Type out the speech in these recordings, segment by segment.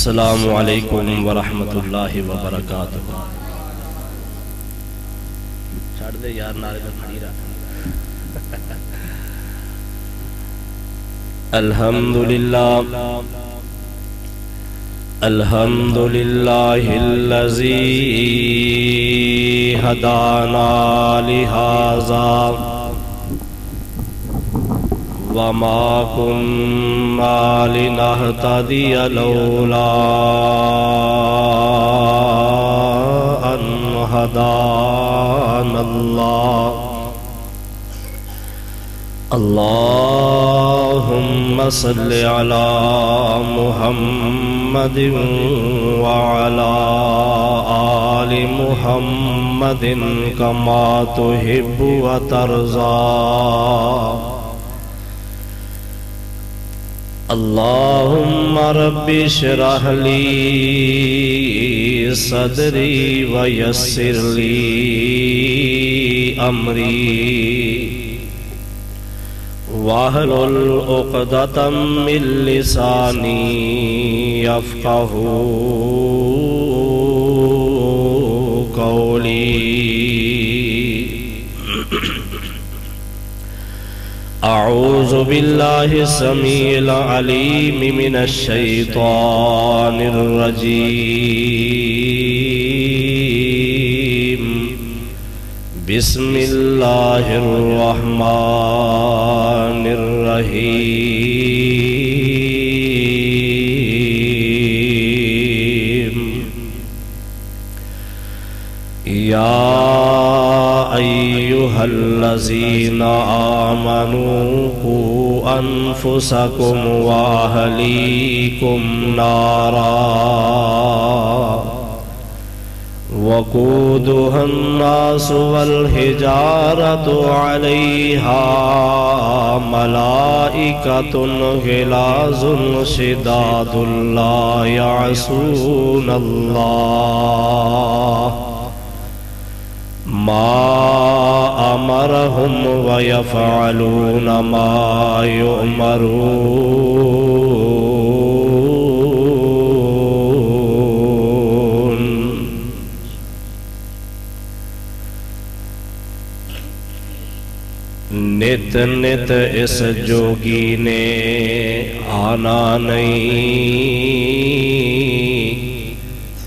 السلام علیکم ورحمۃ اللہ وبرکاتہ. چھڑ دے یار نعرے میں کھڑی رہا. الحمدللہ الحمدللہ الذی ہدانا لہذا وما كنا لنهتدي لولا أن هدانا الله. اللهم صل على محمد وعلى آل محمد كما تحب وترضى. اللهم رب اشرح لي صدري ويسر لي أمري واحلل عقدة من لساني يفقهوا قولي. اعوذ باللہ السمیع العلیم من الشیطان الرجیم. بسم اللہ الرحمن الرحیم. یا ایہا الذین آمنوا قوا انفسکم واہلیکم نارا وقودها الناس والحجارة علیہا ملائکۃ غلاظ شداد لا یعصون اللہ ما امرهم ويفعلون ما يؤمرون. نت نت اس جوگی نے آنا نہیں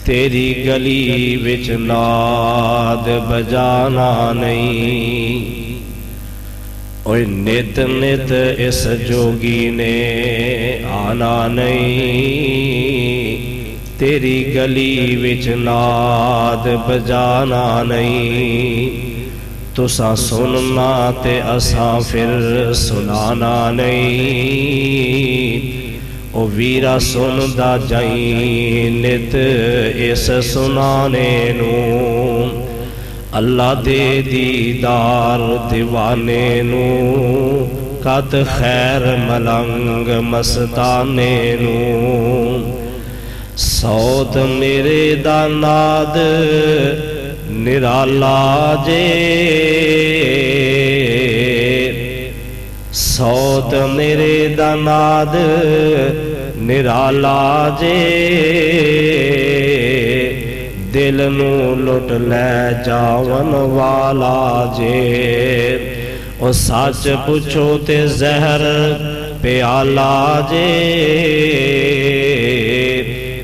تیری گلی وچ ناد بجانا نہیں. اوہ نت نت اس جوگی نے آنا نہیں تیری گلی وچ ناد بجانا نہیں. تساں سننا تے اساں پھر سنانا نہیں. او ویرا سندا جائیں نت اس سنانے نو اللہ دے دیدار دیوانے نو قد خیر ملنگ مستانے نو. سوت میرے داناد نرالا جے سوت میرے داناد نرالا جے دل نو لٹ لے جاون والا جے. او سچ پوچھو تے زہر پیالہ جے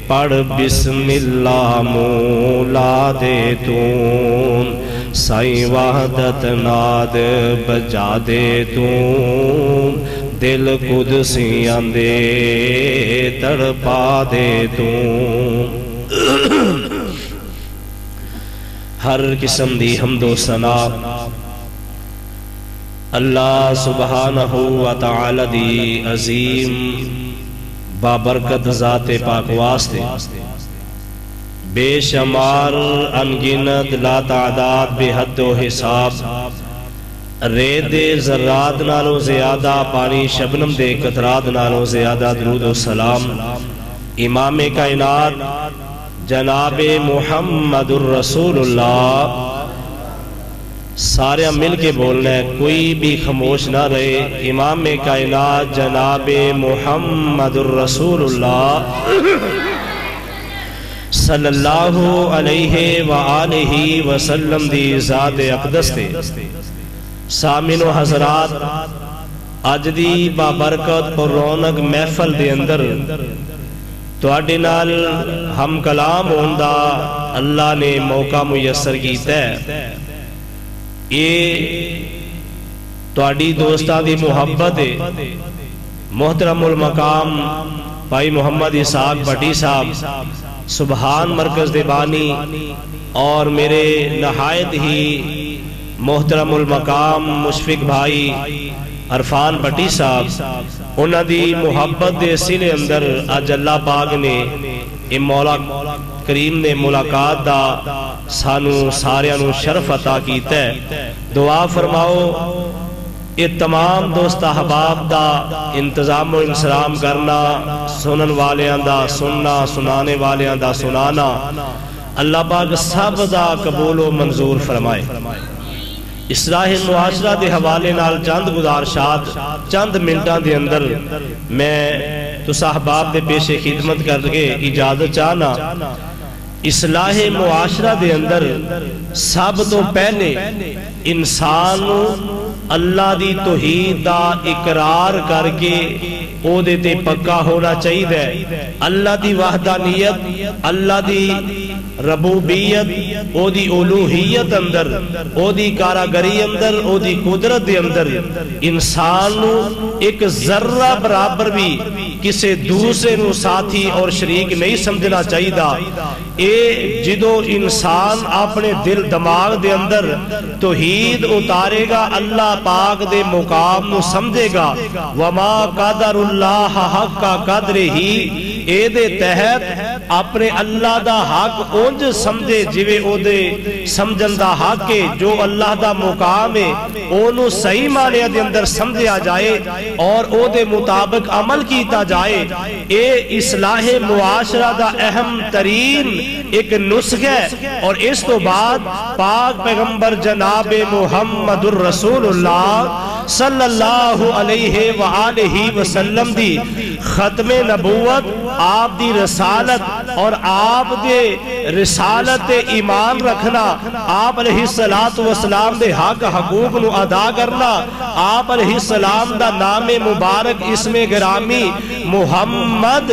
پڑھ بسم اللہ مولا دے تون سائیں وحدت ناد بجا دے تون دل قدسیاں دے تڑپا دے تون. ہر قسم دی حمد و ثنا اللہ سبحانہ و تعالی دی عظیم بابرکت ذات پاک واسطے بے شمار انگنت لا تعداد بے حد و حساب ریت ذرات نالوں زیادہ پانی شبنم دے قطرات نالوں زیادہ درود و سلام امام کائنات جناب محمد الرسول اللہ سارے مل کے بولنا ہے، کوئی بھی خاموش نہ رہے۔ امام کائنات جناب محمد الرسول اللہ صلی اللہ علیہ وآلہ وسلم دی ذات اقدس تے سامن و حضرات اج دی بابرکت پر رونق محفل دے اندر تواڈے نال ہم کلام ہوندا اللہ نے موقع میسر کیتا ہے۔ یہ تواڈی دوستاں دی محبت ہے۔ محترم المقام بھائی محمد اسحاق بٹی صاحب سبحان مرکز دے بانی اور میرے نہایت ہی محترم المقام مشفق بھائی عرفان بٹی صاحب انہاں دی محبت دے سلے اندر اج اللہ پاک نے مولا کریم نے ملاقات دا سانو ساریاں نو شرف عطا کیتا ہے۔ دعا فرماؤ یہ تمام دوست احباب دا انتظام و انسلام کرنا، سنن والیاں دا سننا، سنانے والیاں دا سنانا، اللہ پاک سب دا قبول و منظور فرمائے۔ اصلاح معاشرہ دے حوالے نال چند گزارشات چند منٹاں دے اندر میں تو صاحباب دے پیش خدمت کر کے اجازت چاہنا۔ اصلاح معاشرہ دے اندر سب تو پہلے انسان اللہ دی توحید دا اقرار کر کے او دے تے پکا ہونا چاہیے۔ اللہ دی وحدانیت، اللہ دی ربوبیت، او دی الوہیت اندر، او دی کاراگری اندر، او دی قدرت دے اندر انسان ایک ذرہ برابر بھی کسے دوسرے نو ساتھی اور شریک نہیں سمجھنا چاہیے۔ اے جدو انسان اپنے دل دماغ دے اندر توحید اتارے گا، اللہ پاک دے مقام نو سمجھے گا۔ وما قدر اللہ حق قدر ہی، اے دے تحت اپنے اللہ دا حق اونج سمجھے جوے او دے سمجھن دا حق ہے، جو اللہ دا مقام ہے اونو صحیح معنی دے اندر سمجھا جائے اور او دے مطابق عمل کیتا جائے۔ اے اصلاح معاشرہ دا اہم ترین ایک نسخ ہے۔ اور اس تو بعد پاک پیغمبر جناب محمد الرسول اللہ صلی اللہ علیہ وآلہ وسلم دی ختم نبوت، آپ دی رسالت اور آپ دے رسالت ایمان رکھنا، آپ علیہ السلام دے حق حقوق نو ادا کرنا، آپ علیہ السلام دا نام مبارک اسم گرامی محمد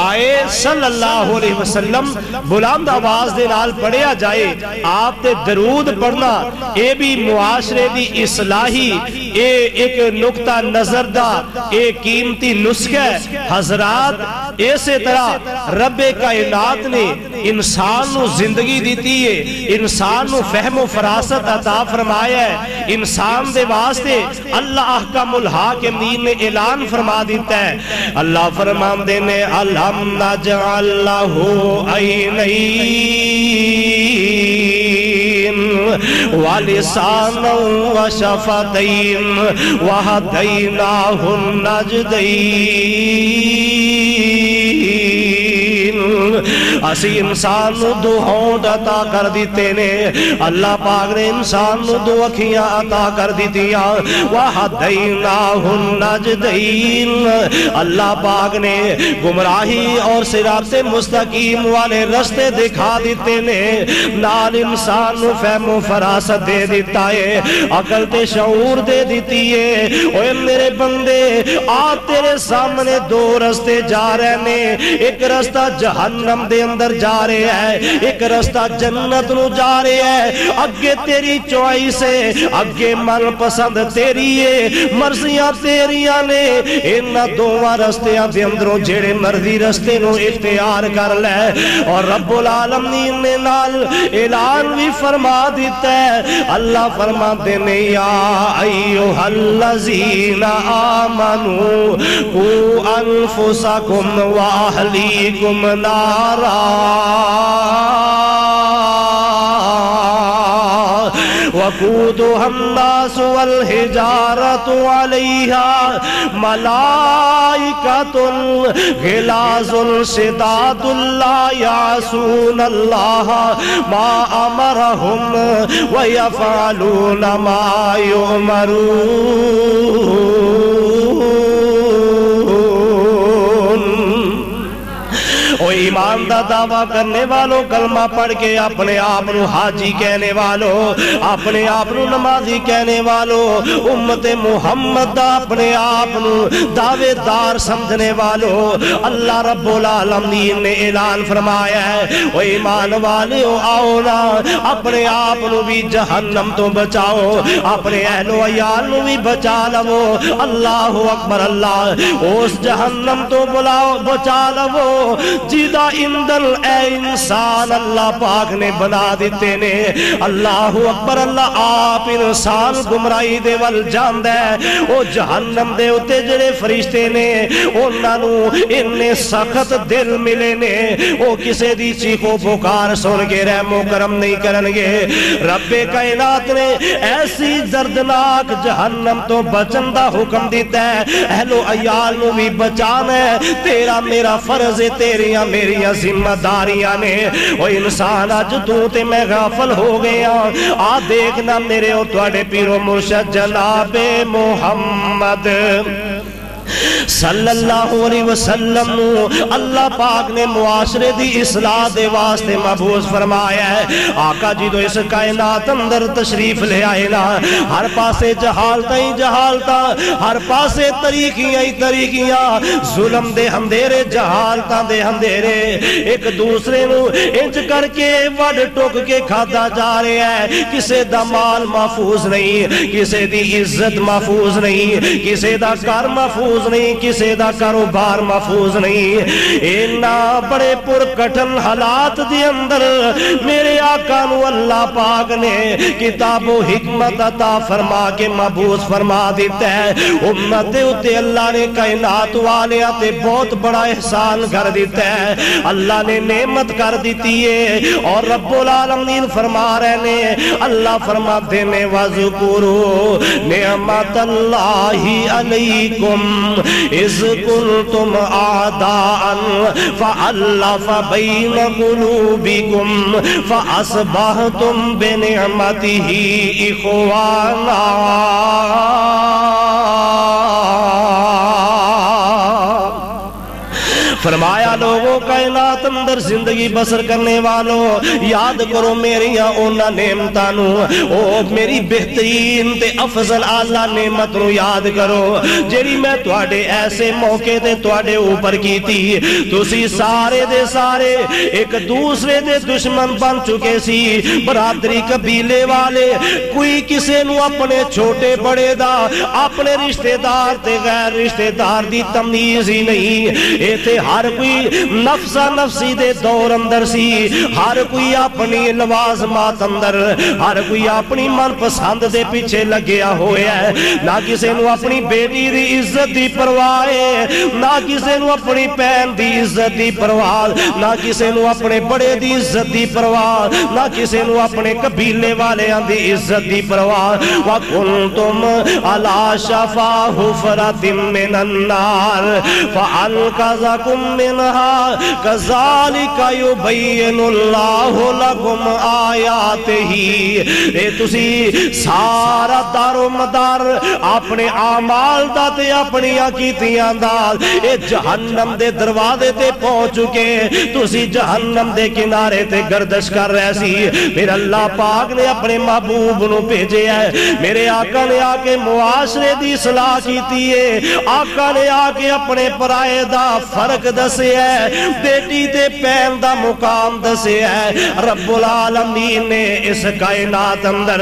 آئے صلی اللہ علیہ وسلم بلند آواز دے نال پڑھیا جائے، آپ تے درود پڑھنا، اے بھی معاشرے دی اصلاحی اے ایک نقطہ نظر دا اے قیمتی نسخہ ہے۔ حضرات ایسے طرح رب کائنات نے انسان نو زندگی دیتی ہے، انسان نو فہم و فراست عطا فرمایا ہے۔ انسان دے واسطے اللہ احکم الحاکمین نے اعلان فرما دیتا ہے۔ اللہ فرماندے نے الم نجعل لہ عینین ولسانا وشفتین وہدیناہ النجدین۔ اسی انسان نو دو ہونٹ عطا کر دیتے نے، اللہ پاک نے انسان نو دو اکھیاں عطا کر دیتیاں، وہدیناہ النجدین۔ اللہ پاک نے گمراہی اور صراط مستقیم والے رستے دکھا دیتے نے، نال انسان نو فہم و فراست دے دیتا ہے، عقل تے شعور دے دیتی ہے۔ اوے میرے بندے آپ تیرے سامنے دو رستے جا رہے نے، ایک رستہ جہنم دے اندر جا رہے ہیں، ایک رستہ جنت نو جا رہے ہیں۔ اگے تیری چوائس ہے، اگے من پسند تیری ہے، مرضیاں تیریاں نے، انہاں دوواں رستیاں دے اندروں جڑے مرضی رستے نو اختیار کر لے۔ اور رب العالمین نے نال اعلان بھی فرما دیتا ہے، اللہ فرما دینے یا ایوہ الذین آمنوا قوا انفسکم واہلیکم نارا وقودها الناس والحجارة عليها ملائكة غلاظ شداد لا يعصون الله ما أمرهم ويفعلون ما يؤمرون۔ او ایمان دا دعویٰ کرنے والوں، کلمہ پڑھ کے اپنے آپ نو حاجی کہنے والوں، اپنے آپ نو نمازی کہنے والوں، امت محمد دا اپنے آپ نو دعوے دار سمجھنے والوں، اللہ رب العالمین نے اعلان فرمایا ہے او ایمان والوں آؤ نا اپنے آپ نو بھی جہنم تو بچاؤ، اپنے اہل و عیال نو بھی بچا لو۔ اللہ اکبر، اللہ اس جہنم تو بچا لو جیدہ اندر اے انسان اللہ پاک نے بنا دیتے نے۔ اللہ اکبر، اللہ آپ انسان گمرائی دے ول جاندہ ہے، او جہنم دے اتے جڑے فرشتے نے انہاں نو انہیں سخت دل ملے نے، او کسے دی چیخو پکار سن کے رحم و کرم نہیں کرنگے۔ رب کائنات نے ایسی دردناک جہنم تو بچن دا حکم دیتا ہے، اہل و عیال نو بھی بچانا ہے، تیرا میرا فرض ہے، تیریاں میریاں ذمہ داریاں نے۔ او انسان آج تو تے میں غافل ہو گیا، آ دیکھنا میرے اور تواڈے پیر و مرشد جناب محمد صلی اللہ علیہ وسلم اللہ پاک نے معاشرے دی اصلاح دے واسطے مبعوث فرمایا ہے۔ آقا جی تو اس کائنات اندر تشریف لے آئے نا، ہر پاسے جہالتہ ہی جہالتہ، ہر پاسے طریقیاں ہی طریقیاں، ظلم دے اندھیرے، جہالتہ دے اندھیرے، ایک دوسرے نو انج کر کے وڈ ٹوک کے کھادا جا رہے ہیں۔ کسے دا مال محفوظ نہیں، کسے دی عزت محفوظ نہیں، کسے دا کار محفوظ نہیں، کسے دا کاروبار محفوظ نہیں۔ اینا بڑے پرکٹن حالات دی اندر میرے آقا نو اللہ پاک نے کتاب و حکمت عطا فرما کے مبعوث فرما دیتا ہے۔ امت اتے اللہ نے کائنات والے تے بہت بڑا احسان کر دیتا ہے، اللہ نے نعمت کر دیتی ہے، اور رب العالمین فرما رہے نے، اللہ فرماتے نے وَذْكُرُوا نِعْمَتَ اللَّهِ عَلَيْكُمْ اِذْ كُنْتُمْ أَعْدَاءً فَأَلَّفَ بَيْنَ قُلُوبِكُمْ فَأَصْبَحْتُمْ بِنِعْمَتِهِ إِخْوَانًا۔ فرمایا لوگوں کائنات اندر زندگی بسر کرنے والوں یاد کرو میریاں اونا نعمتانو، او میری بہترین تے افضل اعلیٰ نعمت نو یاد کرو جیڑی میں تواڈے ایسے موقع تے تواڈے اوپر کی تھی۔ تسی سارے دے سارے ایک دوسرے دے دشمن بن چکے سی، برادری قبیلے والے، کوئی کسے نو اپنے چھوٹے بڑے دا، اپنے رشتہ دار تے غیر رشتہ دار دی تمیز ہی نہیں، ایتھے ہر کوئی نفسا نفسی دے دور اندر سی، ہر کوئی اپنی لوازمات اندر، ہر کوئی اپنی من پسند دے پیچھے لگیا ہویا ہے، نہ کسے نو اپنی بیٹی دی عزت دی پرواہ ہے، نہ کسے نو اپنی بہن دی عزت دی پرواہ، نہ کسے نو اپنے بڑے دی عزت دی پرواہ، نہ کسے نو اپنے قبیلے والے دی عزت دی پرواہ۔ وَكُنْتُمْ عَلَى شَفَا حُفْرَةٍ مِّنَ النَّارِ فَأَنْقَذَكُمْ مِنْهَا كَذَلِكَ يُبَيِّنُ اللَّهُ لَكُمْ آيَاتِهِ۔ اے تسی سارا دار و مدار اپنے اعمال دا تے اپنی کیتیاں دا اے جہنم دے دروازے تے پہنچ چکے، تسی جہنم دے کنارے تے گردش کر رہے سی، پھر اللہ پاک نے اپنے محبوب نو بھیجے ہے، میرے آقا نے آ کے معاشرے دی اصلاح کیتی ہے، آقا نے آ کے اپنے پرائے دا فرق دسے ہے، بیٹی دے پین دا مقام دسے ہے۔ رب العالمین نے اس کائنات اندر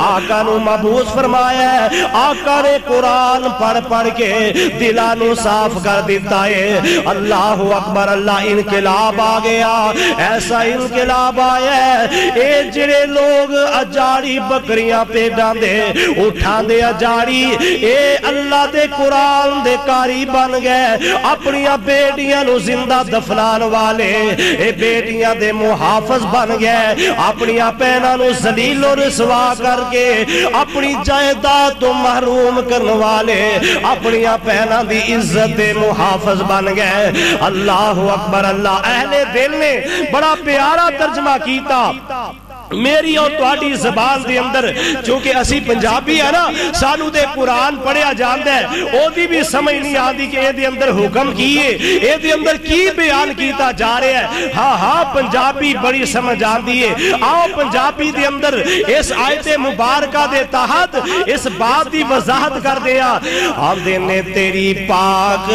آقا نو مبعوث فرمایا ہے، آقا نے قرآن پڑھ پڑھ کے دلانو صاف کر دیتا ہے۔ اللہ اکبر، اللہ انقلاب آ گیا، ایسا انقلاب آیا ہے، اے جڑے لوگ اجاڑی بکریاں پیڈاں دے اٹھاں دے اجاڑی، اے اللہ دے قرآن دے کاری بن گئے، اپنی بیٹی بیٹیاں نو زندہ دفنان والے اے بیٹیاں دے محافظ بن گئے اپنی بہناں نو ذلیل و رسوا کر کے اپنی جائیداد تو محروم کرنے والے اپنی بہناں دی عزت دے محافظ بن گئے اللہ اکبر اللہ اہل دل نے بڑا پیارا ترجمہ کیتا میری اور تواڈی زبان دے اندر چونکہ اسی پنجابی ہے نا سانو دے قرآن پڑھیا جاندہ ہے او دی بھی سمجھ نہیں آدھی کہ اے دے اندر حکم کیے اے دے اندر کی بیان کیتا جا رہے ہیں ہاں پنجابی بڑی سمجھ آندھی ہے آؤ پنجابی دے اندر اس آیت مبارکہ دے تحت اس بات دی وضاحت کر دیا آدھے نے تیری پاک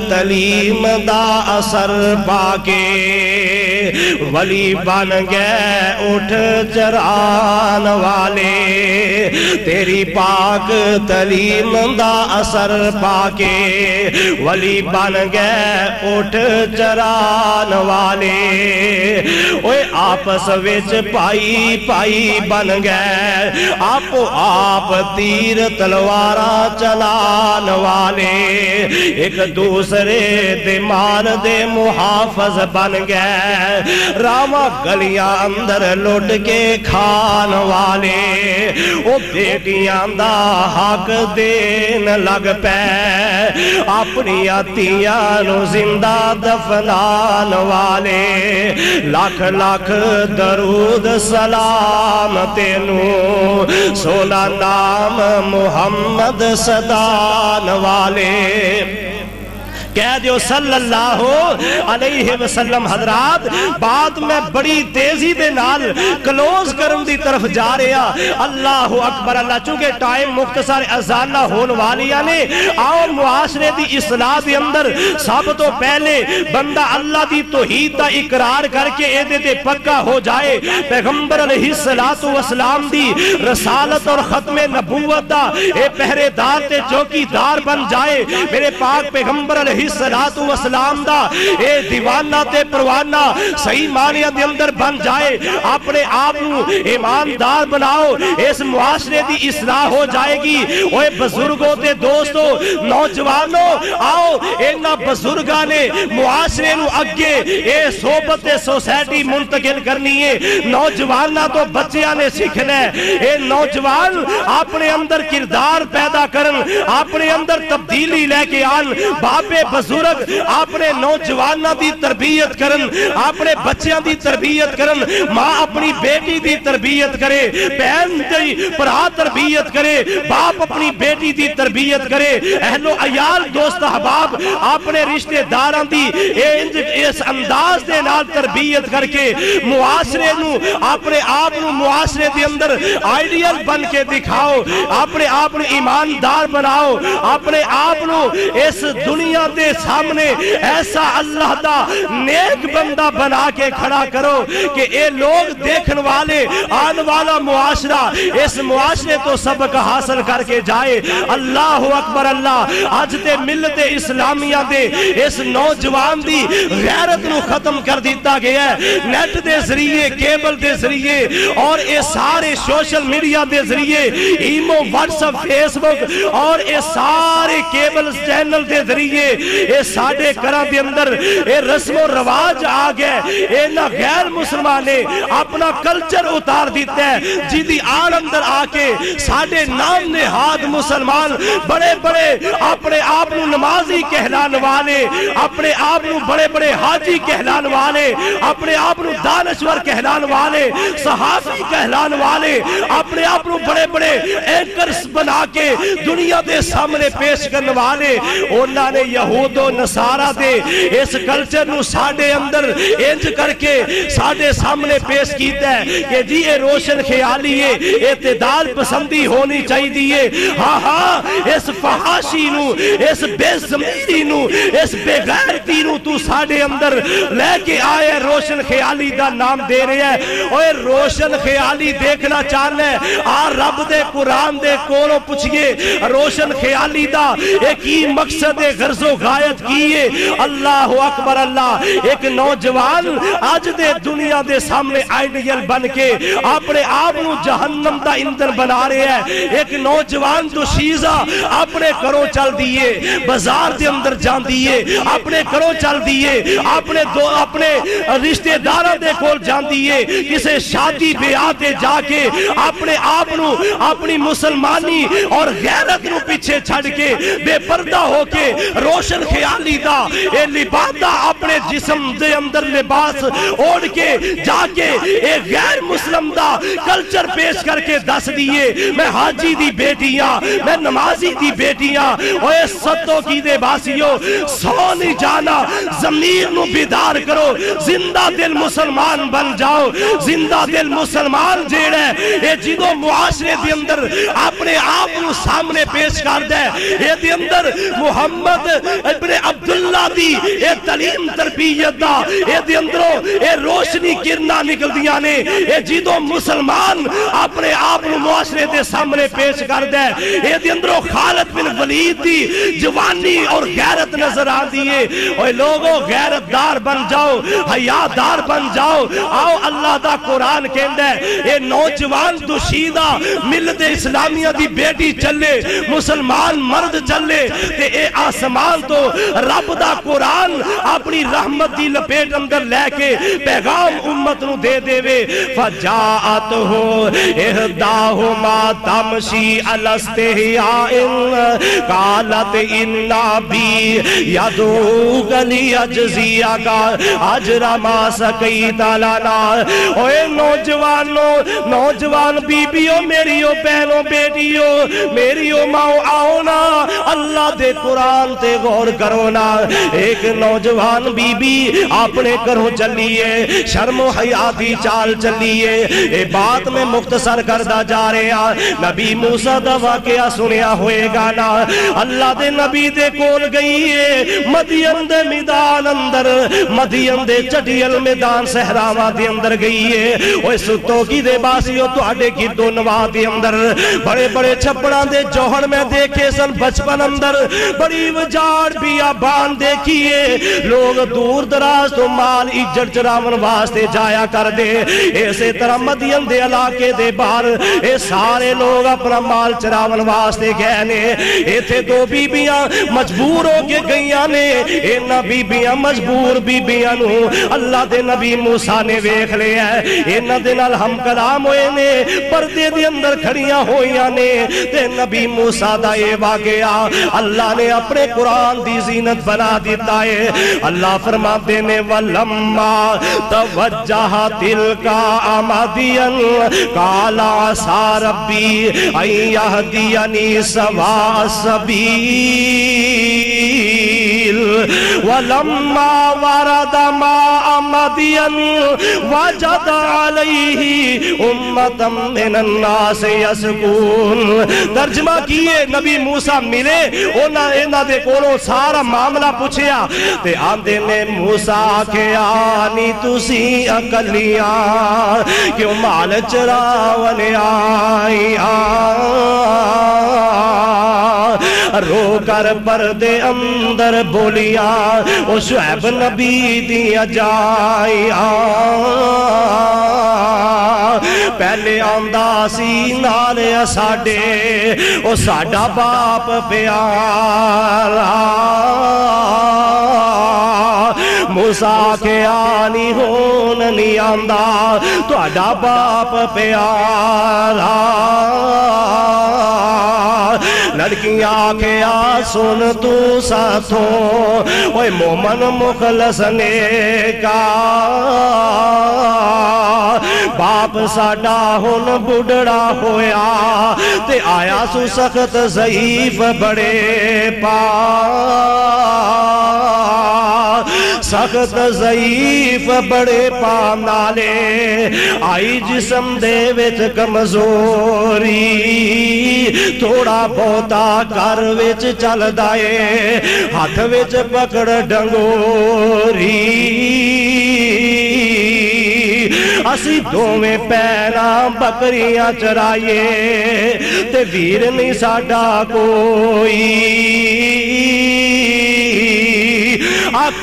تعلیم دا اثر پاکے ولی بن گئے اٹھ چران والے تیری پاک تعلیم دا اثر پاکے ولی بن گئے اٹھ چران والے اوے آپس وچ پائی پائی بن گئے آپ تیر تلوارا چلان والے ایک دوسرے دے مال دے محافظ بن گئے راما گلیاں اندر لوٹ کے کھان والے او بیٹیاں دا حق دین لگ پے اپنی عطیاں نو زندہ دفنان والے لاکھ لاکھ درود سلام تینو سونا نام محمد صدان والے کہہ دیو صلی اللہ علیہ وسلم حضرات بات میں بڑی تیزی دے نال کلوز کرن دی طرف جا رہا اللہ اکبر اللہ چونکہ ٹائم مختصر ازانہ ہون والیاں نے آؤ معاشرے دی اصلاح دے اندر سب تو پہلے بندہ اللہ دی توحید دا اقرار کر کے اے دے پکا ہو جائے پیغمبر علیہ السلام دی رسالت اور ختم نبوت دا اے پہرے دار تے چوکی دار بن جائے میرے پاک پیغمبر علیہ السلام دا اے دیوانہ تے پروانہ صحیح معنیہ دے اندر بن جائے اپنے آپ نو ایماندار بناؤ اس معاشرے دی اصلاح ہو جائے گی اوے بزرگوں تے دوستوں نوجوانوں آؤ اینا بزرگاں نے معاشرے نو اگے اے صحبت سوسائٹی منتقل کرنی ہے نوجوانہ تو بچیاں نے سیکھنا ہے اے نوجوان اپنے اندر کردار پیدا کرن اپنے اندر تبدیلی لے کے آن باپے بزرگ اپنے نوجوانہ دی تربیت کرن اپنے بچیاں دی تربیت کرن ماں اپنی بیٹی دی تربیت کرے بہن دی پرا تربیت کرے باپ اپنی بیٹی دی تربیت کرے اہل و عیال دوست احباب اپنے رشتہ داران دی اس انداز دے نال تربیت کر کے معاشرے نو اپنے آپ نو معاشرے دے اندر آئیڈیل بن کے دکھاؤ اپنے آپ نو ایماندار بناؤ اپنے آپ نو اس دنیا دے سامنے ایسا اللہ دا نیک بندہ بنا کے کھڑا کرو کہ اے لوگ دیکھن والے آن والا معاشرہ اس معاشرے تو سبق حاصل کر کے جائے اللہ اکبر اللہ آج تے ملت اسلامیہ دے اس نوجوان دی غیرت نو ختم کر دیتا گیا ہے نیٹ دے ذریعے کیبل دے ذریعے اور اے سارے سوشل میڈیا دے ذریعے ایمو واٹس اپ فیس بک اور اے سارے کیبل چینل دے ذریعے اے ساڑھے کرا دے اندر اے رسم و رواج آگئے اے نہ غیر مسلمانے اپنا کلچر اتار دیتا ہے جیدی آڑ اندر آکے ساڑھے نام نہاد مسلمان بڑے بڑے اپنے آپنو نمازی کہلان والے اپنے آپنو بڑے بڑے حاجی کہلان والے اپنے آپنو دانشور کہلان والے صحافی کہلان والے اپنے آپنو بڑے بڑے اینکرز بنا کے دنیا دے سامنے پیش کرنے والے انہوں نے یہود و نصارہ دے اس کلچر نو ساڑھے اندر انج کر کے ساڑھے سامنے پیش کیتا ہے کہ جی اے روشن خیالی ہے اعتدال پسندی ہونی چاہی دیئے ہاں اس فحاشی نو اس بے زمیری نو اس بے غیرتی نو تو ساڑھے اندر لے کے آئے روشن خیالی دا نام دے رہے ہیں اوہ روشن خیالی دیکھنا چاہنا ہے رب دے قرآن دے کولوں پوچھئے روشن خیالی دا ایک ہی مقصد غرض و غایت کیے. اللہ اکبر اللہ. ایک نوجوان آج دے دنیا دے سامنے آئیڈیل بن کے اپنے آپ نو جہنم دا ایندھن بنا رہے ہیں. ایک نوجوان تو شیزہ اپنے کروں چل دیئے, بازار دے اندر جان دیئے, اپنے کروں چل دیئے, اپنے رشتہ دارہ دے کول جان دیئے, کسے شادی بیاہ تے جا کے اپنے آپ نو اپنی مسلمانی اور غیرت نو پیچھے چھڑ کے بے پردہ ہو کے روشن خیالی دا اے لباس دا اپنے جسم دے اندر لباس اوڑھ کے جا کے اے غیر مسلم دا کلچر پیش کر کے دس دیئے میں حاجی دی بیٹیاں, میں نمازی دی بیٹیاں, اوے ستوں کی دے باسیوں سو نہیں جانا, ضمیر نو بیدار کرو, زندہ دل مسلمان بن جاؤ. زندہ دل مسلمان جیڑے اے جدو معاشرے دی اندر اپنے آپ نو سامنے پیش کر دے, اے دی اندر محمد ابن عبداللہ دی اے تعلیم تربیت دا اے دی اندروں اے روشنی کرنا نکل دیا نے, اے جدو مسلمان اپنے آپ نو معاشرے دے سامنے پیش کر دے, اے دی اندروں خالد بن ولید دی جوانی اور غیرت نظر آن دیئے. اوہ لوگوں غیرت دار بن جاؤ, حیادار بن جاؤ. آؤ اللہ دا قرآن کہندہ ہے اے نوجوان دوشیدہ ملت اسلامیہ دی بیٹی چلے, مسلمان مرد چلے, تے اے آسمان تو رب دا قرآن اپنی رحمت دی لپیٹ اندر لے کے پیغام امت نو دے دے وے. فجاءتہو اہداہما تمشی الاستحیاء قالت انا بی یدوک لیجزیکا اجر ما سکیت لنا. اوے نوجوان بیبیوں, میریوں بہنوں, بیٹیوں, میریوں ماں, آؤ نا اللہ دے قرآن تے غور کرو نا. ایک نوجوان بی بی اپنے کروں چلیے, شرم و حیا دی چال چلیے. اے بات میں مختصر کردہ جا رہے ہیں. نبی موسیٰ دا واقعہ سنیا ہوئے گا نا. اللہ دے نبی دے کول گئی ہے مدین دے میدان اندر, مدین دے چٹیل میدان صحراواں دے اندر گئی ہے. اوہ ستوں کی دے باسیوں تو آڈے کی دو نواہ دے اندر بڑے بڑے چھپڑان دے جوہر میں دیکھے سن بچپن اندر, بڑی وجاڑ بیابان دیکھیے. لوگ دور دراز تو مال اجڑ چراون واسطے جایا کر دے. ایسے طرح مدین دے علاقے دے باہر اے سارے لوگ اپنا مال چراون واسطے گئے نے. ایتھے دو بیبیاں مجبور ہو کے گئیاں نے. اینا بیبیاں مجبور بیبیاں نو اللہ دے نبی موسیٰ نے ویکھ لے ہے. اینا دے نال ہم کلام ہوئے نے, پردے دے اندر کھڑیاں ہوئیاں نے. تے نبی موسیٰ دا یہ واقعہ اللہ نے اپنے قرآن دی زینت بنا دیتا ہے. اللہ فرماتے نے وَلَمَّا تَوَجَّهَ تِلْكَ مَدْيَنَ قَالَ عَسَىٰ رَبِّي أَن يَهْدِيَنِي سَوَاءَ السَّبِيلِ. وَلَمَّا وَرَدَ مَاءَ مَدْيَنَ وَجَدَ عَلَيْهِ أُمَّةً مِّنَ النَّاسِ يَسْقُونَ. ترجمہ کیے نبی موسیٰ ملے, انہاں دے کولوں سارا معاملہ پوچھیا تے آندے نے موسیٰ کے آنی تسی اکلیاں کیوں مال چراون آئیاں. رو کر پردے اندر بولیاں او شعیب نبی دیا جائیاں. پہلے آندہ سی نالے ساڑے او ساڑا باپ پیارا. موسیٰ کے آنی ہون نہیں آندہ تو اڈا باپ پیارا. لڑکیاں کے آسن تو ساتھوں اوہ مومن مخلص نیکا. باپ ساڑا ہن بڑھڑا ہویا تے آیا سو سخت ضعیف بڑے پا. سخت ضعیف بڑے پا نالے آئی جسم دے وچ کمزوری. تھوڑا بہتا کر وچ چل دائے ہاتھ وچ پکڑ ڈنگوری. اسی دوویں پیرا بکریاں چرائیے تے ویر نہیں ساڈا کوئی.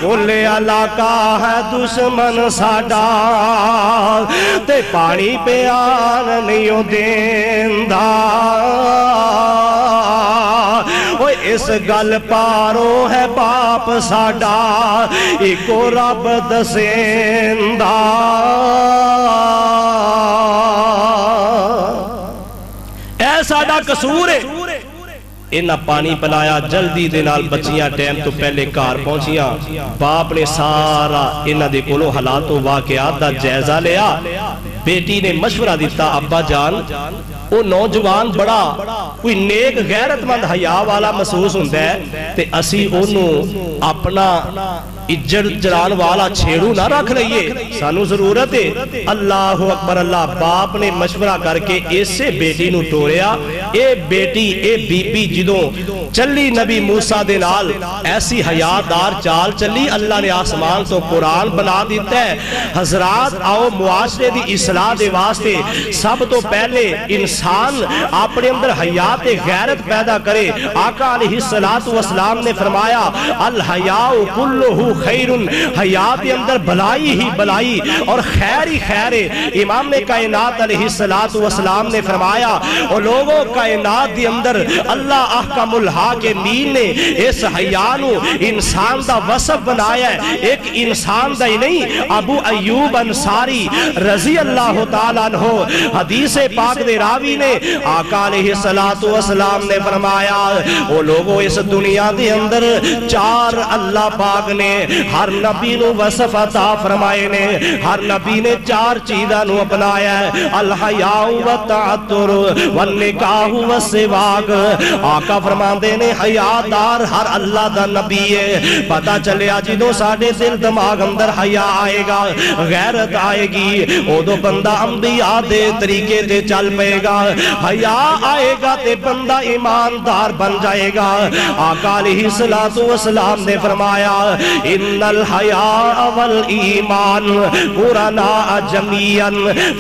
کل علاقہ ہے دشمن ساڈا تے پانی پیان نہیں دیندا اس گل پارو ہے باپ ساڈا ایکو رب دسیندا اے ساڈا قصور ہے انہاں پانی پلایا جلدی دے نال بچیاں ٹائم تو پہلے گھر پہنچیاں باپ نے سارا انہاں دے کولوں حالات و واقعات دا جائزہ لیا بیٹی نے مشورہ دیتا ابا جان وہ نوجوان بڑا کوئی نیک غیرت مند حیا والا محسوس ہوندا ہے تے اسی اونوں اپنا اجڑ جران والا چھیڑو نہ رکھ لئیے سانو ضرورت ہے اللہ اکبر اللہ باپ نے مشورہ کر کے اسے بیٹی نو ٹوریا اے بیٹی اے بی بی جدوں چلی نبی موسیٰ دے نال ایسی حیادار چال چلی اللہ نے آسمان تو قرآن بنا دیتا ہے حضرات آؤ معاشرے دی اصلاح دے واسطے سب تو پہلے انسان اپنے اندر حیات غیرت پیدا کرے آقا علیہ السلام نے فرمایا الحیاء کلہ خیرن حیات کے اندر بلائی ہی بلائی اور خیر ہی خیر ہے امام کائنات علیہ السلام نے فرمایا اور لوگوں کائنات کے اندر اللہ احکم الحاکمین نے اس حیانو انسان دا وصف بنایا ہے ایک انسان دا ہی نہیں ابو ایوب انصاری رضی اللہ تعالیٰ عنہ حدیث پاک دے راوی نے آقا علیہ السلام نے فرمایا وہ لوگوں اس دنیا دے اندر چار اللہ پاک نے ہر نبی نو وصف عطا فرمائے نے ہر نبی نے چار چیزاں نو اپنایا ہے الحیاء والتعطر والنکاح والسواک آقا فرماندے نے حیادار ہر اللہ دا نبی ہے پتہ چلے جدوں ساڈے دل دماغ اندر حیا آئے گا غیرت آئے گی اودوں بندہ انبیاء دے طریقے تے چل پئے گا حیا آئے گا تے بندہ ایماندار بن جائے گا آقا علیہ السلام نے فرمایا ان الحیاء والایمان قرنا جميعا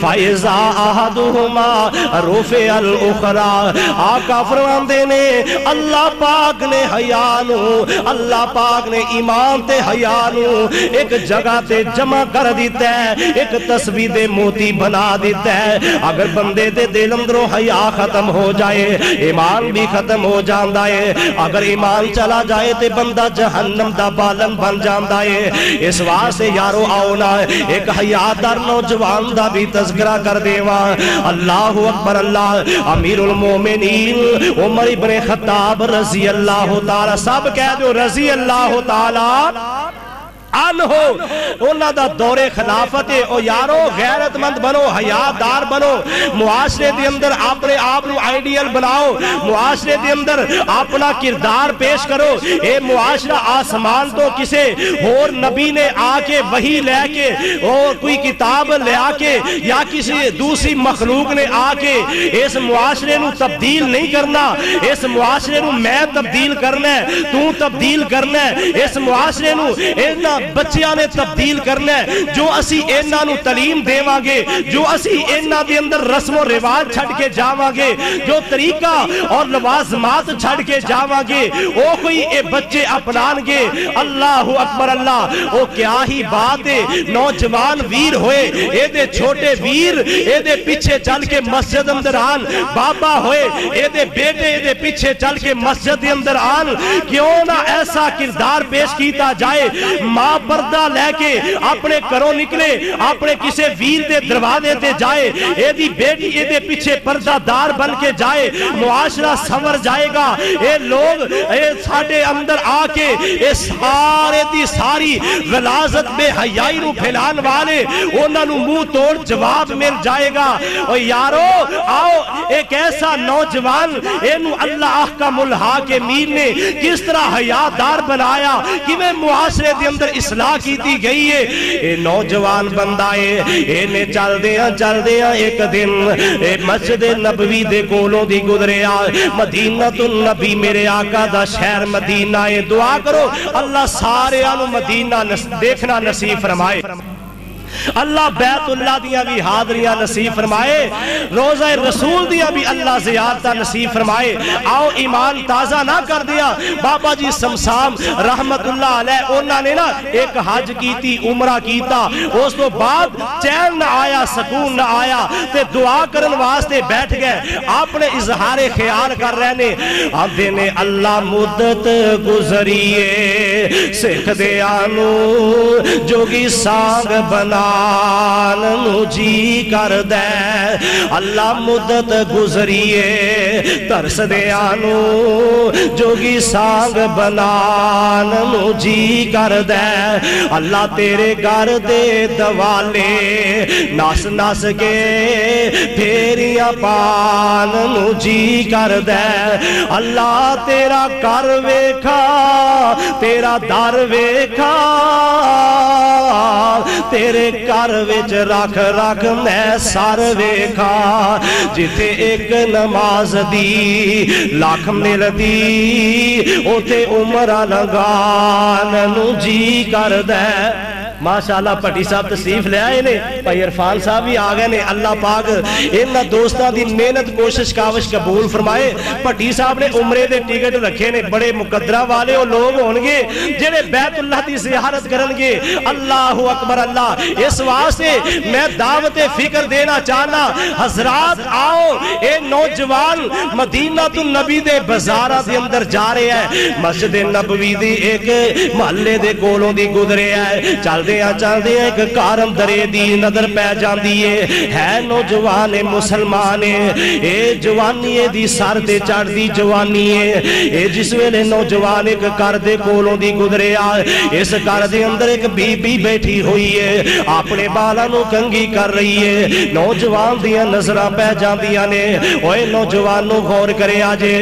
فاذا احدهما رفع الاخرى آقا فرماندے نے اللہ پاک نے حیا نو اللہ پاک نے ایمان تے حیا نو ایک جگہ تے جمع کر دیتا ہے ایک تسبیح دے موتی بنا دیتا ہے اگر بندے دے دل اندروں حیا ختم ہو جائے ایمان بھی ختم ہو جاندا ہے اگر ایمان چلا جائے تے بندہ جہنم دا بالن بن جاندا ہے اس واسطے یارو آؤ نا ایک حیادار نوجوان دا بھی تذکرہ کر دیوا اللہ اکبر اللہ امیر المومنین عمر ابن خطاب رضی اللہ تعالی سب کہہ دو رضی اللہ تعالی عنہ انہاں دا دور خلافت ہے او یارو غیرت مند بنو حیادار بنو معاشرے دے اندر اپنے آپ نو آئیڈیل بناؤ معاشرے دے اندر اپنا کردار پیش کرو اے معاشرہ آسمان تو کسے اور نبی نے آ کے وحی لے کے اور کوئی کتاب لے آ کے یا کسی دوسری مخلوق نے آ کے اس معاشرے نو تبدیل نہیں کرنا اس معاشرے نو میں تبدیل کرنا ہے تو تبدیل کرنا ہے اس معاشرے نو اینا بچیاں نے تبدیل کرنا ہے جو اسی اینا نو تعلیم دیواں گے جو اسی اینا دے اندر رسم و رواج چھڑ کے جاواں گے جو طریقہ اور لوازمات چھڑ کے جاواں گے او کوئی اے بچے اپنان گے اللہ اکبر اللہ او کیا ہی بات ہے نوجوان ویر ہوئے اے دے چھوٹے ویر اے دے پیچھے چل کے مسجد اندر آن بابا ہوئے اے دے بیٹے اے دے پیچھے چل کے مسجد اندر آن کیوں نہ ایسا کردار پیش کیتا جائے ماں پردہ لے کے اپنے کروں نکلے اپنے کسے ویر دے دروازے تے جائے اے دی بیٹی اے دے پیچھے پردہ دار بن کے جائے معاشرہ سنور جائے گا اے لوگ اے ساڑے اندر آ کے اے سارے دی ساری غلازت بے حیائی نو پھیلان والے انہاں نو منہ توڑ جواب مل جائے گا او یارو آؤ ایک ایسا نوجوان اینو اللہ احکم الحاکمین نے کس طرح حیادار بنایا کہ میں معاشرے دے اندر اصلاح کیتی گئی ہے اے نوجوان بندہ اے نے چل دیا ایک دن اے مسجد نبوی دے کولوں دی گزریا مدینہ النبی میرے آقا دا شہر مدینہ ہے دعا کرو اللہ سارے آنو مدینہ دیکھنا نصیب فرمائے اللہ بیت اللہ دیاں بھی حاضریاں نصیب فرمائے، روزہ رسول دیاں بھی اللہ زیارتہ نصیب فرمائے۔ آؤ ایمان تازہ نہ کر دیا بابا جی سمسام رحمت اللہ علیہ، انہوں نے نا ایک حج کی تھی، عمرہ کیتا، اس تو بعد چین نہ آیا، سکون نہ آیا، تے دعا کرن واسطے بیٹھ گئے، آپ نے اظہار خیال کر رہنے آدھے نے اللہ مدت گزریے سکھ دیانو جوگی سانگ بنان جی کر دے، اللہ مدت گزریے ترس دیانو جوگی سانگ بنان جی کر دے، اللہ تیرے گھر دے دوالے ناس ناس کے پھیریاں پان جی کر دے، اللہ تیرا کر ویکھا تیرا در ویکھا تیرے کر وچ رکھ رکھ میں سر ویکھا، جتھے ایک نماز دی لاکھ مل دی اوتے عمرہ لگان جی کر دے۔ ماشاءاللہ پٹی صاحب تشریف لے آئے نے، بھائی عرفان صاحب بھی آگئے نے، اللہ پاک انہاں دوستاں دی محنت کوشش کاوش قبول فرمائے۔ پٹی صاحب نے عمرے دے ٹکٹ رکھے نے، بڑے مقدرہ والے وہ لوگ ہونگے جنہیں بیت اللہ دی زیارت کرنگے، اللہ اکبر اللہ۔ اس واسطے میں دعوت فکر دینا چاہنا، حضرات آؤ اے نوجوان مدینہ النبی دے بازارہ دے اندر جا رہے ہیں، مسجد نبوی دی ایک محلے دے کولوں دی گزرے ہیں، چل ایک کارم درے دی نظر پہ جاندی ہے نوجوان مسلمان، اے جوانی دی سر تے چڑھ دی جوانی ہے، اے جس ویلے نوجوان ایک کار دے کولوں دی گزرے آئے، اس کار دے اندر ایک بی بی بیٹھی ہوئی ہے، اپنے بالا نو کنگی کر رہی ہے، نوجوان دیاں نظرہ پہ جاندیاں نے، اوے نوجوان نو غور کرے آجے،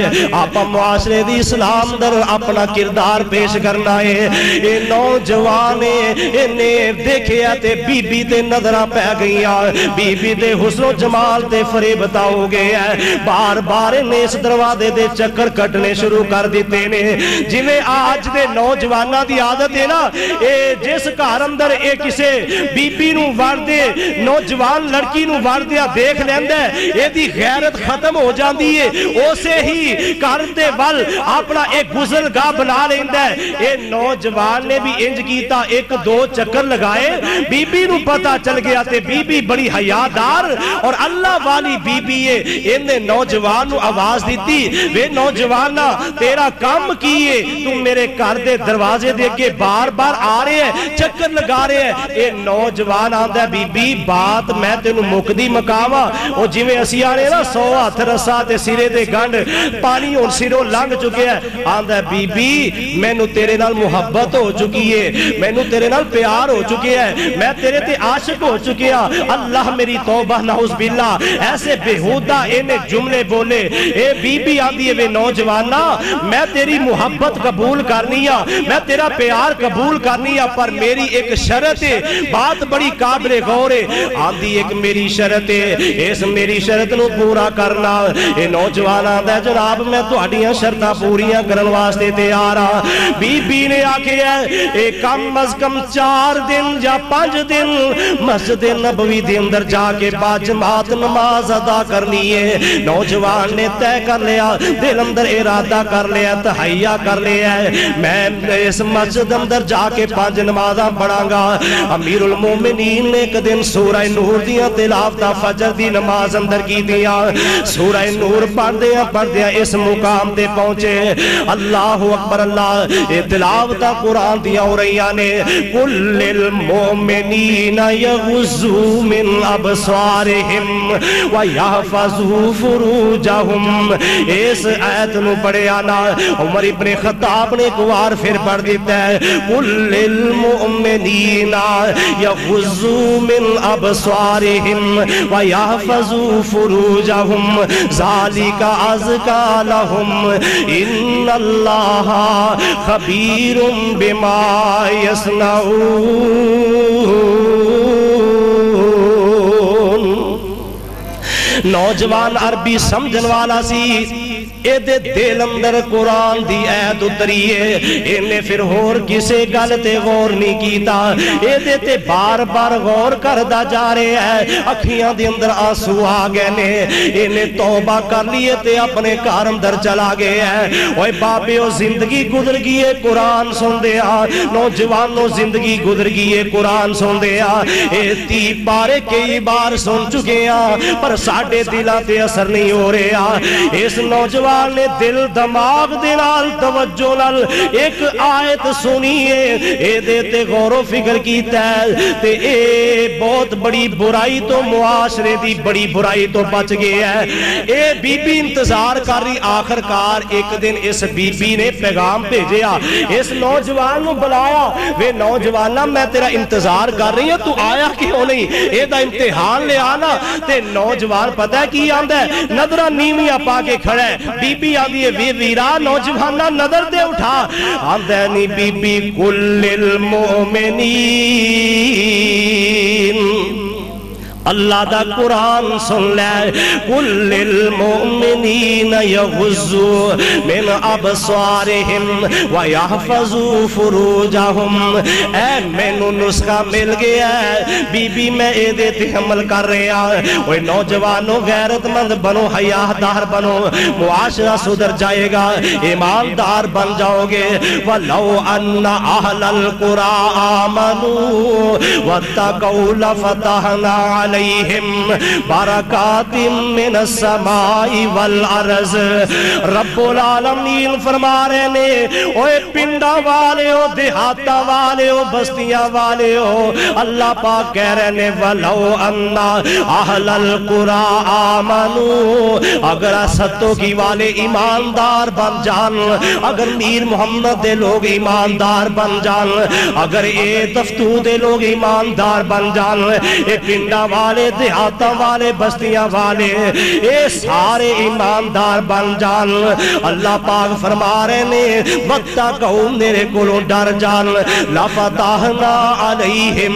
آپا معاشرے دی اسلام در اپنا کردار پیش کرنا ہے، اے نوجوان انہیں دیکھیا تے بی بی تے نظرہ پہ گئیا، بی بی تے حسن و جمال تے فریبتا ہو گیا ہے، بار بار انہیں اس دروازے دے چکر کٹنے شروع کر دیتے نے، جنہیں آج دے نوجوانہ دی عادت ہے نا، اے جس گھر اندر اے کسے بی بی نو وار دے نوجوان لڑکی نو وار دیا دیکھ لیندے، اے دی غیرت ختم ہو جاندی ہے، اسے ہی گھر دے ول اپنا ایک گزرگاہ بنا لیندے، اے نوجوان نے بھی انج کیتا، ایک دو چکر لگائے، بی بی نو پتا چل گیا تے بی بی بڑی حیادار اور اللہ والی بی بی ہے، انہیں نوجوان نو آواز دیتی، وے نوجوانہ تیرا کام کیے، تم میرے گھر دے دروازے دے کے بار بار آ رہے ہیں، چکر لگا رہے ہیں، اے نوجوان آندہ بی بی بات میں تینو مقدی مقامہ، اور جویں اسی آنے نا 100 ہاتھ رسا تے سرے دے گنڈ پانی اور سروں لنگ چکے ہیں، آندہ بی بی میں نو تیرے نال محبت ہو چکی ہے، میں نو تیرے نال پیار ہو چکے ہیں، میں تیرے تے عاشق ہو چکے ہیں، اللہ میری توبہ نعوذ باللہ، ایسے بےہودہ انہیں جملے بولے، اے بی بی آندی ہے وے نوجوانہ میں تیری محبت قبول کرنی ہے، میں تیرا پیار قبول کرنی ہے، پر میری ایک شرط ہے، بات بڑی قابل غور ہے، آندی ایک میری شرط ہے، اس میری شرط نو پورا کرنا، اے نوجوان آندہ ہے جناب میں تو اڈیاں شرطہ پوریاں کرن واسطے تیارا، بی بی نے آکے ہے اے کم از کم 4 دن یا 5 دن مسجد نبوی دے اندر جا کے با جماعت نماز ادا کرنی ہے، نوجوان نے طے کر لیا، دل اندر ارادہ کر لیا، تحیہ کر لیا ہے، میں اس مسجد اندر جا کے 5 نمازاں پڑھاں گا۔ امیر المومنین نے ایک دن سورہ نور دیاں تلاوتہ فجر دی نماز اندر کی دیا، سورہ نور پڑھ دیا اس مقام تے پہنچے، اللہ اکبر اللہ، یہ تلاوتہ قرآن دیا ہو رہی نے، کل المومنین یغضوا من ابصارہم ویحفظوا فروجہم، اس آیت نو پڑھے آنا، عمر ابن خطاب نے ایک پھر پڑھ دیتا ہے، کل المومنین یغضوا من ابصارہم ویحفظوا فروجہم ذالک ازکی لہم ان اللہ خبیر بما یصنعون۔ نوجوان عربی سمجھن والا سی، اے دے دل اندر قرآن دی ایت اتریے انہیں پھر ہور کسے گل تے غور نہیں کیتا اے دے تے بار بار غور کردہ جا رہے ہیں اکھیاں دے اندر آنسو آ گئے نے انہیں توبہ کر لیے تے اپنے کار اندر چلا گئے ہیں اوے بابے او زندگی گزر گئے قرآن سن دیا نوجوانوں زندگی گزر گئے قرآن سن دیا اے تی پارے کئی بار سن چکے ہیں پر ساڑھے دلہ تے اثر نہیں ہو رہے ہیں اس نوجوان نے دل دماغ دلال توجہ نال ایک آیت سنیے اے دیتے غور و فکر کیتا ہے تے اے بہت بڑی برائی تو معاشرے دی بڑی برائی تو بچ گیا ہے اے بی بی انتظار کر رہی آخر کار ایک دن اس بی بی نے پیغام بھیجیا اس نوجوان کو بلایا وے نوجوانہ میں تیرا انتظار کر رہی ہے تو آیا کیوں نہیں اے دا امتحان لے آنا تے نوجوان پتہ ہے کی آندہ ہے نظرہ نیمیاں پا کے کھڑا ہے بی بی آدھی ہے ویرہ نوجوانہ نظر دے اٹھا آندہ نی بی بی کل المؤمنین اللہ دا قرآن سن لے کل المؤمنین یغضوا من ابصارہم ویحفظوا فروجہم اے مینوں نسخہ مل گیا ہے بی بی میں اے دیتے عمل کر رہے ہیں اوہ نوجوانوں غیرت مند بنو حیادار بنو معاشرہ سدھر جائے گا ایماندار بن جاؤ گے وَلَوْ أَنَّ أَهْلَ الْقُرَىٰ آمَنُوا وَاتَّقَوْا لَفَتَحْنَا علیہم برکات من السماء والارض رب العالمین فرما رہے نے اوے پنڈا والے ہو دیہاتا والے ہو بستیاں والے ہو اللہ پاک کہہ رہے نے ولو ان اہل القرى آمنوا اگر ستو کی والے ایماندار بن جان اگر میر محمد دے لوگ ایماندار بن جان اگر اے دفتو دے لوگ ایماندار بن جان اے پنڈا والے دیہاتا والے بستیاں والے اے سارے ایماندار بن جان اللہ پاک فرما رہے نے وَاتَّقَوْا میرے کولوں ڈر جان لَفَتَحْنَا عَلَيْهِمْ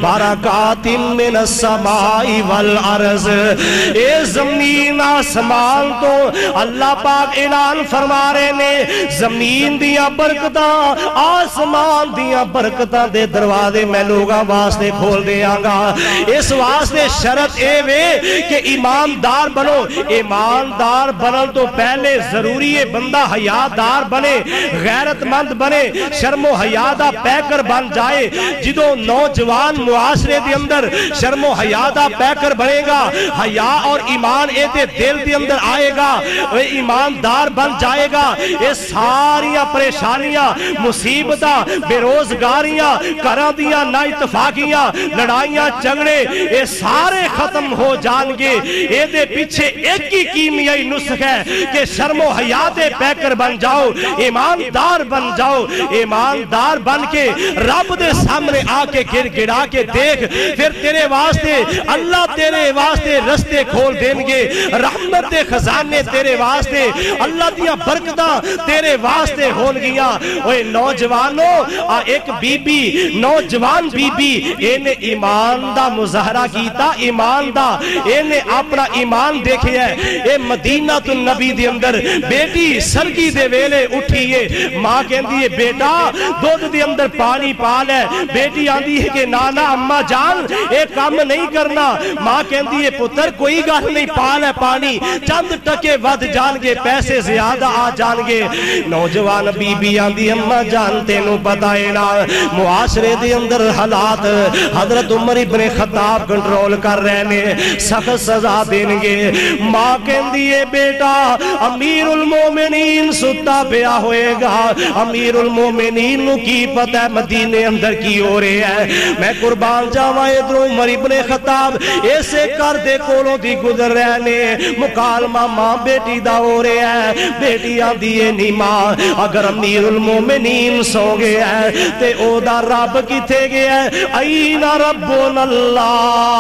بَرَكَاتٍ مِّنَ السَّمَاءِ وَالْأَرْضِ اے زمین آسمان تو اللہ پاک اعلان فرما رہے نے زمین دیا برکتاں آسمان دیا برکتاں دے دروازے میں لوگاں واسطے کھول دیا گا اس واسطے شرط اے وے کہ ایماندار بنو ایماندار بنن تو پہلے ضروری ہے بندہ حیادار بنے غیرت مند بنے شرم و حیادہ پیکر بن جائے جدو نوجوان معاشرے دے اندر شرم و حیادہ پیکر بنے گا حیا اور ایمان اے دے دل دے اندر آئے گا ایماندار بن جائے گا یہ ساریاں پریشانیاں مصیبتاں بے روزگاریاں کرا دیاں نا اتفاقیاں لڑائیاں جھگڑے یہ سارے ختم ہو جان گے یہ دے پیچھے ایک ہی کیمیائی نسخ ہے کہ شرم و حیات پیکر بن جاؤ ایماندار بن جاؤ ایماندار بن کے رب دے سامنے آ کے گر گڑا کے دیکھ پھر تیرے واسطے اللہ تیرے واسطے رستے کھول دیں گے رحمت دے خزانے تیرے واسطے اللہ دیا برکتاں تیرے واسطے ہون گیا اوہ نوجوانوں ایک بی بی نوجوان بی بی انہیں ایمان دا مظاہرہ کیتا ایمان دا انہیں اپنا ایمان دیکھے ہے اے مدینہ النبی دے اندر بیٹی سرگی دے ویلے اٹھئیے ماں کہندی ہے بیٹا دودھ دے اندر پانی پال ہے بیٹی آندی ہے کہ نانا اممہ جان ایک کام نہیں کرنا ماں کہندی ہے پتر کوئی گاہ نہیں پال ہے پانی چند ٹکے ود جان گے پیسے زیادہ آ جان گے نوجوان بی بی آندی اممہ جانتے نو بتائے نا معاشرے دے اندر حالات حضرت عمر ابن خطاب کنٹرول کر رہے نے سخت سزا دیں گے ماں کہندی ہے بیٹا امیر المومنین ستا پیا ہوئے گا امیر المومنین نو کی پتہ ہے مدینے اندر کی ہو رہے ہیں میں قربان جاواں ادھر عمر ابن خطاب ایسے کر دے کولوں دی گزر رہے نے مکالمہ ماں بیٹی دا ہو رہے ہیں بیٹی آندی ہے نہیں ماں اگر امیر المومنین سو گئے ہیں تے او دا رب کتے گئے ہیں این ربنا اللہ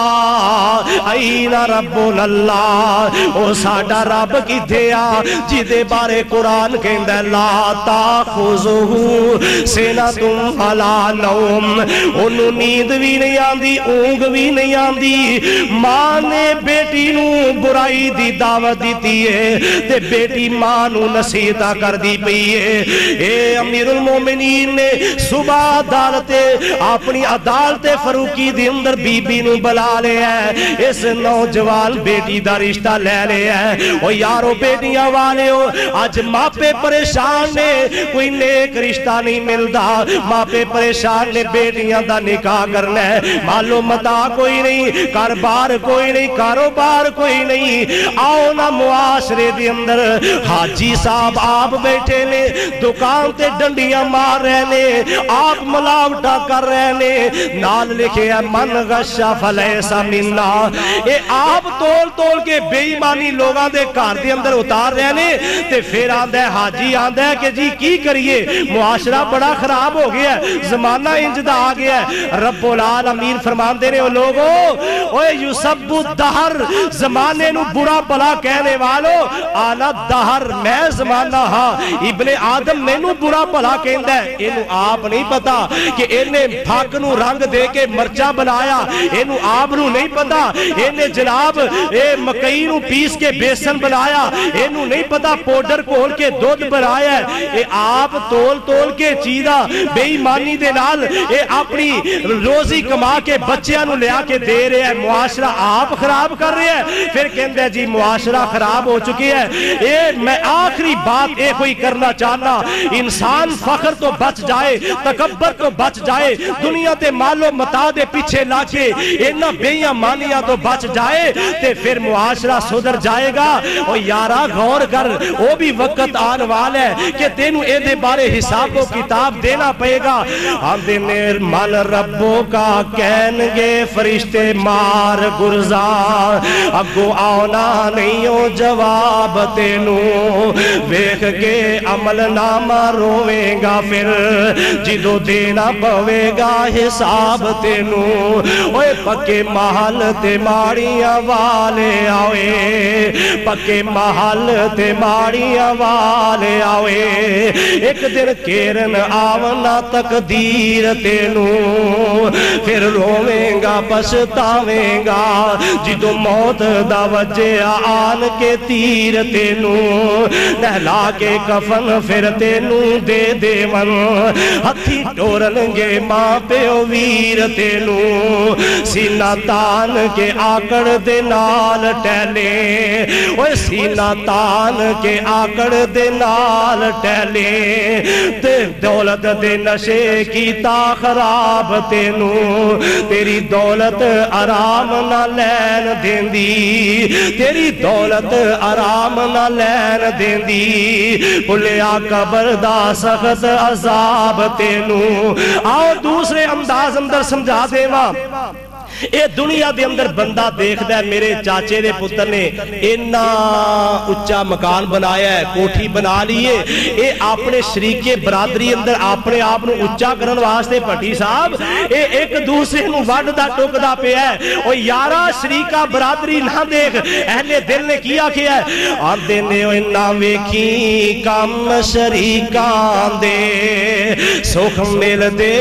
این ربنا اللہ، او ساڑا رب کی دیا جیدے بارے قرآن کہندہ لا تاخذہو سنتم ولا نوم، انہوں نیند بھی نہیں آندی اونگ بھی نہیں آندی۔ ماں نے بیٹی نو برائی دی دعوت دیتی ہے تے بیٹی ماں نو نصیحتاں کر دی پئی ہے۔ اے امیر المومنین نے صبح عدالت اپنی عدالت فاروقی دی اندر بی بی نو بلا لے ہے، اس نوجوان بیٹی دا رشتہ لے لے ہے۔ او یارو بیٹیاں والے ہو آج ماں پہ پریشان نے، کوئی نیک رشتہ نہیں ملدا، ماں پہ پریشان نے بیٹیاں دا نکاح کرنا ہے، مالو متا کوئی نہیں، کاروبار کوئی نہیں، کاروبار کوئی نہیں۔ آؤ نا معاشرے دی اندر حاجی صاحب آپ بیٹھے نے دکان تے ڈنڈیاں مار رہے نے، آپ ملاوٹا کر رہے نے، نال لکھے ہے من غشا فلیسا منا۔ اے آپ تول تول کے بے ایمانی لوگاں دے کار دے اندر اتار رہے نے، تے پھر آندہ ہے حاجی آندہ ہے کہ جی کی کریے، معاشرہ بڑا خراب ہو گیا ہے، زمانہ انجدہ آ گیا ہے۔ رب العالمین فرمان دے رہے ہو لوگو، اوے یوسب الدہر، زمانے نو برا بلا کہنے والو، آنا دہر میں زمانہ ہاں، ابن آدم میں نو برا بلا کہندہ ہے۔ انہوں آپ نہیں پتا کہ انہیں بھاک نو رنگ دے کے مرچہ بنایا، انہوں آپ نو نہیں پتا انہیں جناب مکئی نو پیس کے بیسن بنایا، انہوں نہیں پتا پوڈر کھول کے دودھ بنایا ہے۔ اے آپ تول تول کے چیدہ بے ایمانی دے نال اے اپنی روزی کما کے بچیاں نو لیا کے دے رہے ہیں، معاشرہ آپ خراب کر رہے ہیں۔ پھر کہندے ہیں جی معاشرہ خراب ہو چکی ہے۔ اے میں آخری بات اے کوئی کرنا چاہنا، انسان فخر تو بچ جائے، تکبر تو بچ جائے، دنیا تے مالو متا دے پیچھے لاکے انہا بے ایمانیاں تو بچ جائے تے پھر معاشرہ صدر جائے گا۔ اور یارہ غور کر، وہ بھی وقت آن والا ہے کہ تینوں اے دے بارے حساب و کتاب دینا پئے گا۔ ہم دنیر من ربو کا کہنگے فرشتے مار گرزار، اگو آنا نہیں ہو جواب تینوں، ویکھ کے عمل نامہ رویں گا پھر جدو دینا پوے گا حساب تینوں۔ اوے پکے محل تے ماڑیاں والے آوے، پکے محل تے ماڑیاں والے آوے، ایک دن کیرن آونا تقدیر تینوں، پھر رویں گا پچھتاویں گا جدو موت دا وجہ آن کے تیر تینوں، نہلا کے کفن پھر تینوں دے دیون، ہتھی ٹورنگے ماں پیو ویر تینوں، سینہ تان کے آکڑ دے نال ٹیلے، اوہ سینہ تان کے آکڑ دے نال ٹیلے، دولت دے نشے کی تا خراب تینوں، تیری دولت آرام نہ لین دین دی، تیری دولت آرام نہ لین دین دی، بھلیا قبر دا سخت عذاب تینوں۔ آؤ دوسرے انداز اندر سمجھا دے ماں، اے دنیا دے اندر بندہ دیکھ دے میرے چاچے دے پتر نے اینا اچھا مکان بنایا ہے، کوٹھی بنا لیے، اے اپنے شریک برادری اندر اپنے آپنو اچھا کرن واسطے پٹی صاحب اے ایک دوسرے نو وڈ دا ٹوک دا پہ ہے۔ او یارہ شریکہ برادری نہ دیکھ، اہل دل نے کیا کیا ہے، آندے نے اینا ویکھی کام شریکان دے، سوکھ مل دے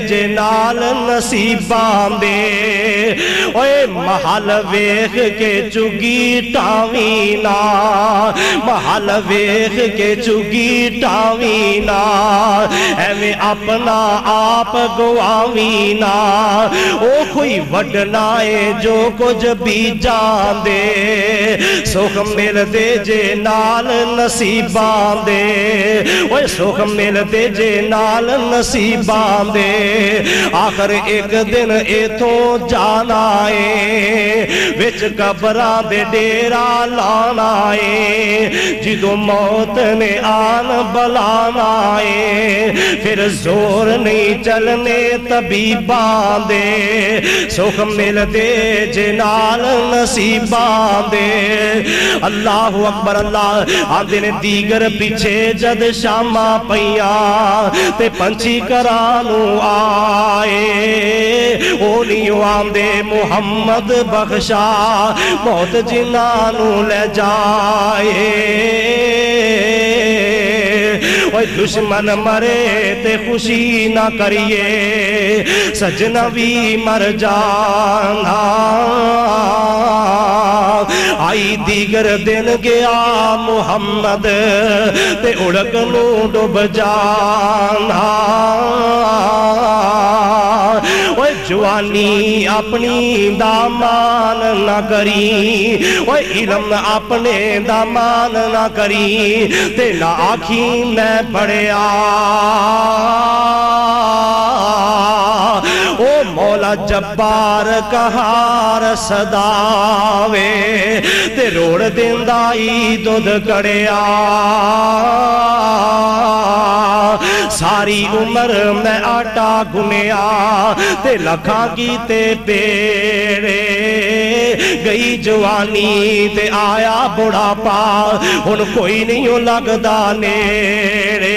جنال نصیبان دے، اوے محل ویخ کے چگی ٹاوینا، محل ویخ کے چگی ٹاوینا، ایویں اپنا آپ گواوینا، او کوئی وڈنائے جو کچھ بھی جان دے، سوکھ مل دے جے نال نصیبان دے، اوے سوکھ مل دے جے نال نصیبان دے، آخر ایک دن ایتھوں جانا ہے، وچ قبراں دے ڈیرا لانا ہے جدوں موت نے آن بلانا ہے پھر زور نہیں چلنے طبیباں دے سکھ مل دے جنال نصیباں دے اللہ اکبر اللہ آندے نے دیگر پیچھے جد شامہ پیاں تے پنچھی کرانو آئے اونیو آندے محمد بخشا موت جنانو لے جائے اوہ دشمن مرے تے خوشی نہ کریے سجنہ بھی مر جانا آئی دیگر دن گیا محمد تے اڑک نو ڈب جانا اوہ جوانی اپنی دامان نہ کری اوہ علم اپنے دامان نہ کری تے نہ آنکھیں میں پڑیا او مولا جبار کہار صداوے تے روڑ دندائی دودھ کڑیا ساری عمر میں آٹا گنیا تے لکھا کی تے پیڑے گئی جوانی تے آیا بڑا پا ان کوئی نہیں لگدا نیڑے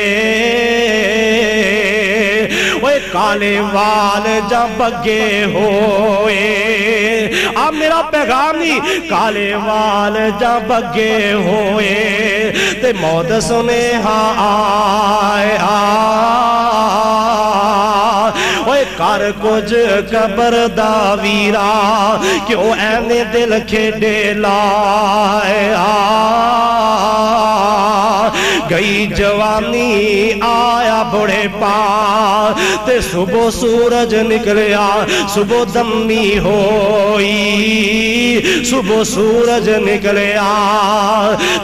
اوہ کالے وال جا بگے ہوئے اب میرا پیغام نہیں کالے وال جا بگے ہوئے تے موت سنے ہاں آئے اوہ کار کچھ قبر دا ویرا کیوں اینے دل کھیڑے لائے گئی جوانی آیا بڑے پا تے صبح سورج نکلیا صبح دمی ہوئی صبح سورج نکلیا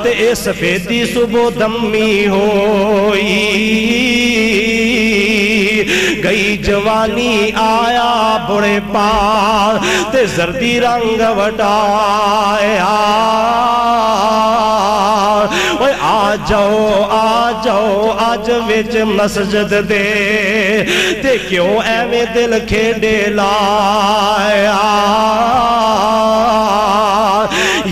تے اے سفیدی صبح دمی ہوئی گئی جوانی آیا بڑے پا تے زردی رنگ وٹایا آ جاؤ آج وچ مسجد دے تے کیوں ایویں دل کھیڑے لایا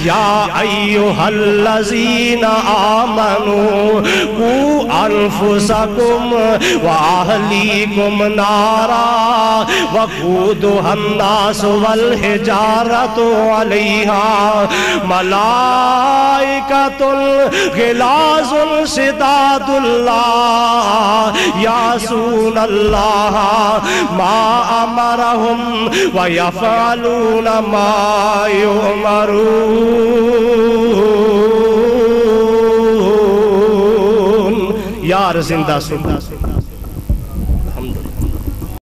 یا ایوہ الذین آمنوا قوا انفسکم واہلیکم نارا وقودها الناس والحجارۃ علیہا ملائکۃ غلاظ شداد اللہ یعصون اللہ ما امرہم ویفعلون ما یؤمرون یار زندہ سن